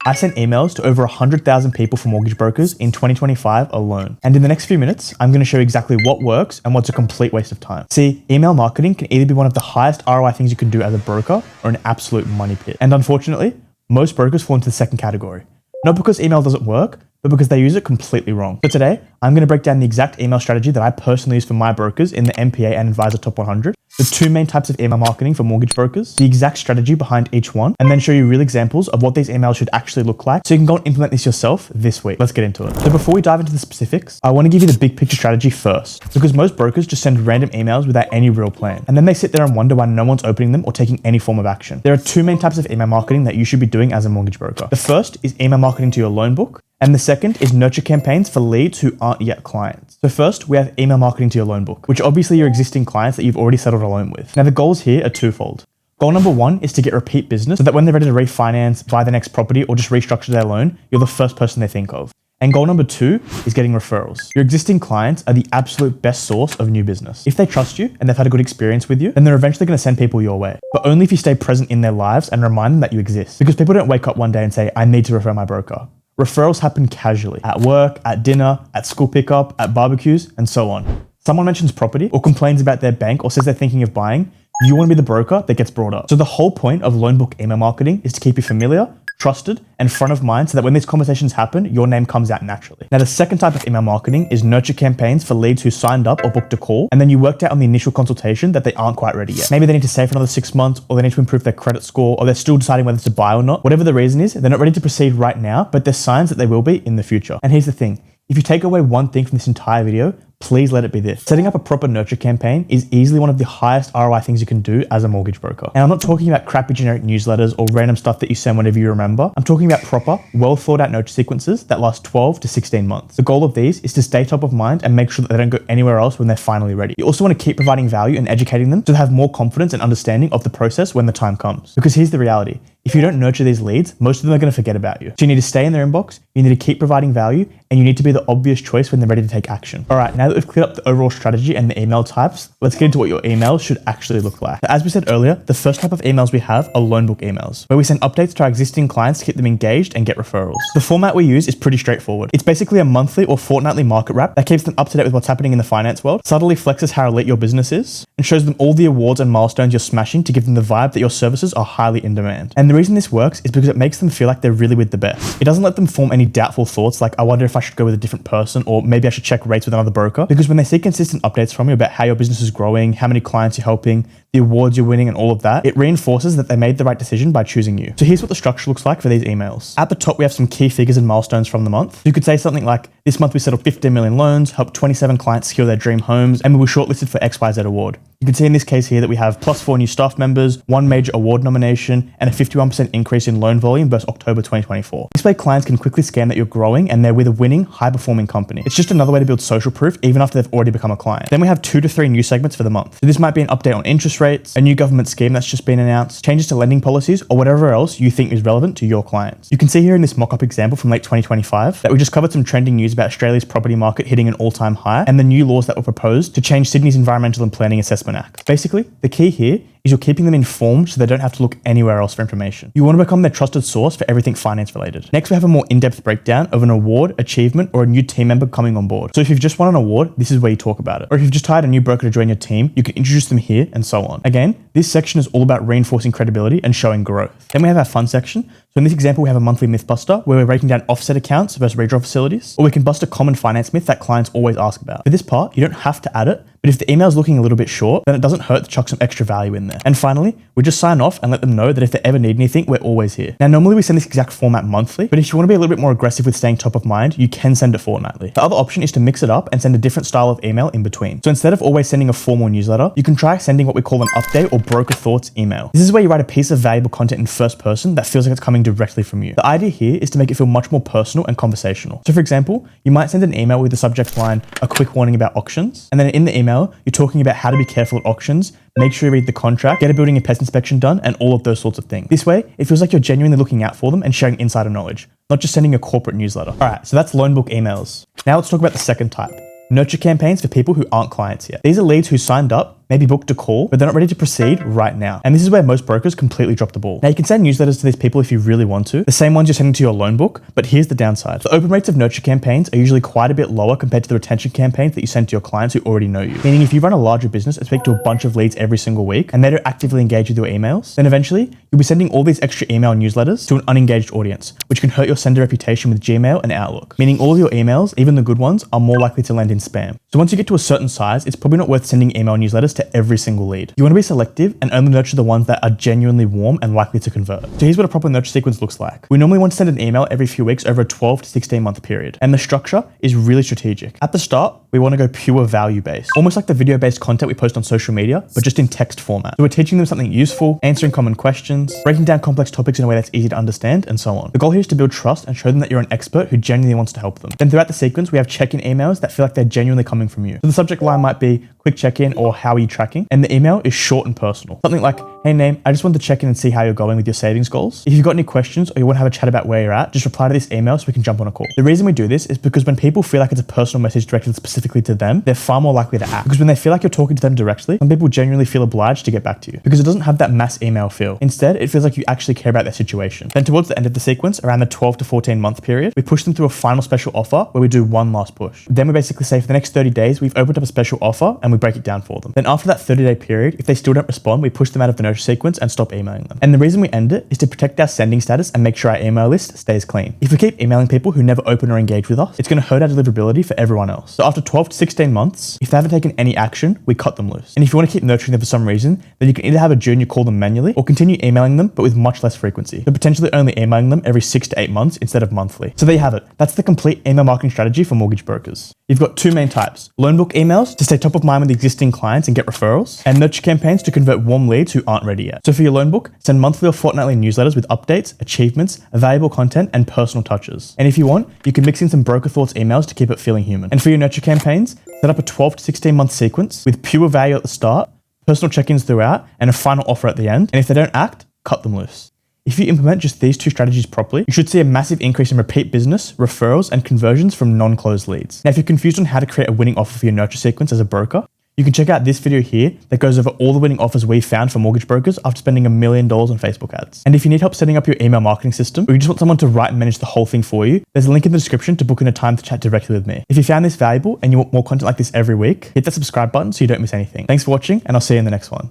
I sent emails to over 100,000 people for mortgage brokers in 2025 alone. And in the next few minutes, I'm going to show you exactly what works and what's a complete waste of time. See, email marketing can either be one of the highest ROI things you can do as a broker or an absolute money pit. And unfortunately, most brokers fall into the second category. Not because email doesn't work, but because they use it completely wrong. So today, I'm going to break down the exact email strategy that I personally use for my brokers in the MPA and Advisor Top 100, the two main types of email marketing for mortgage brokers, the exact strategy behind each one, and then show you real examples of what these emails should actually look like so you can go and implement this yourself this week. Let's get into it. So before we dive into the specifics, I want to give you the big picture strategy first, because most brokers just send random emails without any real plan. And then they sit there and wonder why no one's opening them or taking any form of action. There are two main types of email marketing that you should be doing as a mortgage broker. The first is email marketing to your loan book, and the second is nurture campaigns for leads who aren't yet clients. So first, we have email marketing to your loan book, which are obviously your existing clients that you've already settled a loan with. Now the goals here are twofold. Goal number one is to get repeat business so that when they're ready to refinance, buy the next property, or just restructure their loan, you're the first person they think of. And goal number two is getting referrals. Your existing clients are the absolute best source of new business. If they trust you and they've had a good experience with you, then they're eventually going to send people your way. But only if you stay present in their lives and remind them that you exist. Because people don't wake up one day and say, I need to refer my broker. Referrals happen casually, at work, at dinner, at school pickup, at barbecues, and so on. Someone mentions property or complains about their bank or says they're thinking of buying, you want to be the broker that gets brought up. So the whole point of loan book email marketing is to keep you familiar, trusted, and front of mind so that when these conversations happen, your name comes out naturally. Now, the second type of email marketing is nurture campaigns for leads who signed up or booked a call, and then you worked out on the initial consultation that they aren't quite ready yet. Maybe they need to save for another 6 months, or they need to improve their credit score, or they're still deciding whether to buy or not. Whatever the reason is, they're not ready to proceed right now, but there's signs that they will be in the future. And here's the thing. If you take away one thing from this entire video, please let it be this. Setting up a proper nurture campaign is easily one of the highest ROI things you can do as a mortgage broker. And I'm not talking about crappy generic newsletters or random stuff that you send whenever you remember. I'm talking about proper, well thought out nurture sequences that last 12 to 16 months. The goal of these is to stay top of mind and make sure that they don't go anywhere else when they're finally ready. You also want to keep providing value and educating them so they have more confidence and understanding of the process when the time comes. Because here's the reality. If you don't nurture these leads, most of them are going to forget about you. So you need to stay in their inbox, you need to keep providing value, and you need to be the obvious choice when they're ready to take action. All right, now that we've cleared up the overall strategy and the email types, let's get into what your emails should actually look like. So as we said earlier, the first type of emails we have are loan book emails, where we send updates to our existing clients to keep them engaged and get referrals. The format we use is pretty straightforward. It's basically a monthly or fortnightly market wrap that keeps them up to date with what's happening in the finance world, subtly flexes how elite your business is, and shows them all the awards and milestones you're smashing to give them the vibe that your services are highly in demand. And the reason this works is because it makes them feel like they're really with the best. It doesn't let them form any doubtful thoughts like, I wonder if I should go with a different person, or maybe I should check rates with another broker. Because when they see consistent updates from you about how your business is growing, how many clients you're helping, the awards you're winning, and all of that, it reinforces that they made the right decision by choosing you. So here's what the structure looks like for these emails. At the top, we have some key figures and milestones from the month. You could say something like, this month we settled 15 million loans, helped 27 clients secure their dream homes, and we were shortlisted for XYZ award. You can see in this case here that we have +4 new staff members, 1 major award nomination, and a 51% increase in loan volume versus October 2024. This way clients can quickly scan that you're growing and they're with a winning, high-performing company. It's just another way to build social proof even after they've already become a client. Then we have 2 to 3 new segments for the month. So this might be an update on interest rates, a new government scheme that's just been announced, changes to lending policies, or whatever else you think is relevant to your clients. You can see here in this mock-up example from late 2025 that we just covered some trending news about Australia's property market hitting an all-time high and the new laws that were proposed to change Sydney's Environmental and Planning Assessment Act. Basically, the key here is you're keeping them informed so they don't have to look anywhere else for information. You want to become their trusted source for everything finance related. Next, we have a more in-depth breakdown of an award, achievement, or a new team member coming on board. So if you've just won an award, this is where you talk about it. Or if you've just hired a new broker to join your team, you can introduce them here and so on. Again, this section is all about reinforcing credibility and showing growth. Then we have our fun section. So in this example, we have a monthly myth buster where we're breaking down offset accounts versus redraw facilities, or we can bust a common finance myth that clients always ask about. For this part, you don't have to add it, but if the email is looking a little bit short, then it doesn't hurt to chuck some extra value in there. And finally, we just sign off and let them know that if they ever need anything, we're always here. Now, normally we send this exact format monthly, but if you want to be a little bit more aggressive with staying top of mind, you can send it fortnightly. The other option is to mix it up and send a different style of email in between. So instead of always sending a formal newsletter, you can try sending what we call an update or broker thoughts email. This is where you write a piece of valuable content in first person that feels like it's coming directly from you. The idea here is to make it feel much more personal and conversational. So for example, you might send an email with the subject line, a quick warning about auctions. And then in the email, you're talking about how to be careful at auctions, make sure you read the contract, get a building and pest inspection done, and all of those sorts of things. This way, it feels like you're genuinely looking out for them and sharing insider knowledge, not just sending a corporate newsletter. All right, so that's loan book emails. Now let's talk about the second type. Nurture campaigns for people who aren't clients yet. These are leads who signed up, maybe booked a call, but they're not ready to proceed right now. And this is where most brokers completely drop the ball. Now you can send newsletters to these people if you really want to, the same ones you're sending to your loan book, but here's the downside. The open rates of nurture campaigns are usually quite a bit lower compared to the retention campaigns that you send to your clients who already know you. Meaning if you run a larger business and speak to a bunch of leads every single week and they don't actively engage with your emails, then eventually you'll be sending all these extra email newsletters to an unengaged audience, which can hurt your sender reputation with Gmail and Outlook. Meaning all of your emails, even the good ones, are more likely to land in spam. So once you get to a certain size, it's probably not worth sending email newsletters to every single lead. You want to be selective and only nurture the ones that are genuinely warm and likely to convert. So here's what a proper nurture sequence looks like. We normally want to send an email every few weeks over a 12 to 16 month period. And the structure is really strategic. At the start, we want to go pure value based, almost like the video based content we post on social media, but just in text format. So we're teaching them something useful, answering common questions, breaking down complex topics in a way that's easy to understand, and so on. The goal here is to build trust and show them that you're an expert who genuinely wants to help them. Then throughout the sequence, we have check-in emails that feel like they're genuinely coming from you. So the subject line might be quick check-in or how are you tracking? And the email is short and personal. Something like, hey name, I just wanted to check in and see how you're going with your savings goals. If you've got any questions or you want to have a chat about where you're at, just reply to this email so we can jump on a call. The reason we do this is because when people feel like it's a personal message directed specifically to them, they're far more likely to act. Because when they feel like you're talking to them directly, some people genuinely feel obliged to get back to you because it doesn't have that mass email feel. Instead, it feels like you actually care about their situation. Then towards the end of the sequence, around the 12 to 14 month period, we push them through a final special offer where we do one last push. Then we basically say for the next 30 days, we've opened up a special offer and we break it down for them. Then after that 30-day period, if they still don't respond, we push them out of the nurture sequence and stop emailing them. And the reason we end it is to protect our sending status and make sure our email list stays clean. If we keep emailing people who never open or engage with us, it's going to hurt our deliverability for everyone else. So after 12 to 16 months, if they haven't taken any action, we cut them loose. And if you want to keep nurturing them for some reason, then you can either have a junior call them manually or continue emailing them, but with much less frequency. So potentially only emailing them every 6 to 8 months instead of monthly. So there you have it. That's the complete email marketing strategy for mortgage brokers. You've got two main types: loan book emails to stay top of mind with existing clients and get referrals, and nurture campaigns to convert warm leads who aren't ready yet. So for your loan book, send monthly or fortnightly newsletters with updates, achievements, valuable content, and personal touches. And if you want, you can mix in some broker thoughts emails to keep it feeling human. And for your nurture campaigns, set up a 12 to 16 month sequence with pure value at the start, personal check-ins throughout, and a final offer at the end. And if they don't act, cut them loose. If you implement just these two strategies properly, you should see a massive increase in repeat business, referrals, and conversions from non-closed leads. Now, if you're confused on how to create a winning offer for your nurture sequence as a broker, you can check out this video here that goes over all the winning offers we found for mortgage brokers after spending $1 million on Facebook ads. And if you need help setting up your email marketing system, or you just want someone to write and manage the whole thing for you, there's a link in the description to book in a time to chat directly with me. If you found this valuable and you want more content like this every week, hit that subscribe button so you don't miss anything. Thanks for watching, and I'll see you in the next one.